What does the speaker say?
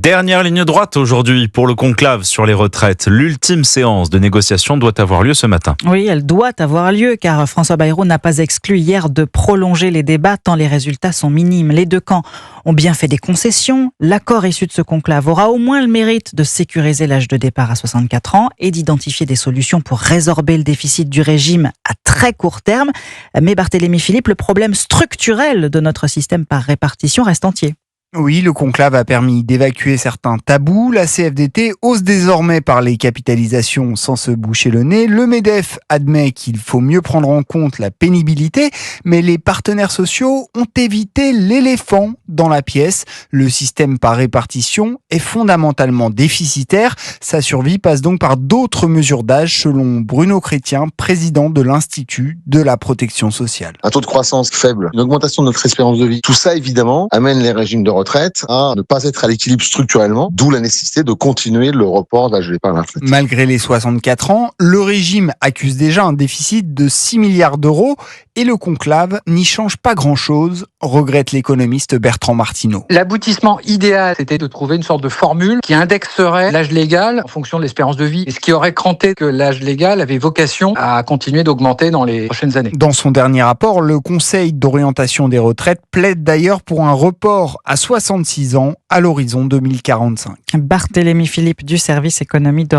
Dernière ligne droite aujourd'hui pour le conclave sur les retraites. L'ultime séance de négociation doit avoir lieu ce matin. Oui, elle doit avoir lieu car François Bayrou n'a pas exclu hier de prolonger les débats tant les résultats sont minimes. Les deux camps ont bien fait des concessions. L'accord issu de ce conclave aura au moins le mérite de sécuriser l'âge de départ à 64 ans et d'identifier des solutions pour résorber le déficit du régime à très court terme. Mais Barthélémy Philippe, le problème structurel de notre système par répartition reste entier. Oui, le conclave a permis d'évacuer certains tabous. La CFDT ose désormais parler capitalisation sans se boucher le nez. Le MEDEF admet qu'il faut mieux prendre en compte la pénibilité, mais les partenaires sociaux ont évité l'éléphant dans la pièce. Le système par répartition est fondamentalement déficitaire. Sa survie passe donc par d'autres mesures d'âge, selon Bruno Chrétien, président de l'Institut de la protection sociale. Un taux de croissance faible, une augmentation de notre espérance de vie, tout ça évidemment amène les régimes de retraite à ne pas être à l'équilibre structurellement, d'où la nécessité de continuer le report de l'âge de départ à la retraite. Malgré les 64 ans, le régime accuse déjà un déficit de 6 milliards d'euros et le conclave n'y change pas grand-chose, regrette l'économiste Bertrand Martineau. L'aboutissement idéal, c'était de trouver une sorte de formule qui indexerait l'âge légal en fonction de l'espérance de vie et ce qui aurait cranté que l'âge légal avait vocation à continuer d'augmenter dans les prochaines années. Dans son dernier rapport, le Conseil d'orientation des retraites plaide d'ailleurs pour un report à 66 ans à l'horizon 2045. Barthélémy Philippe du service économie de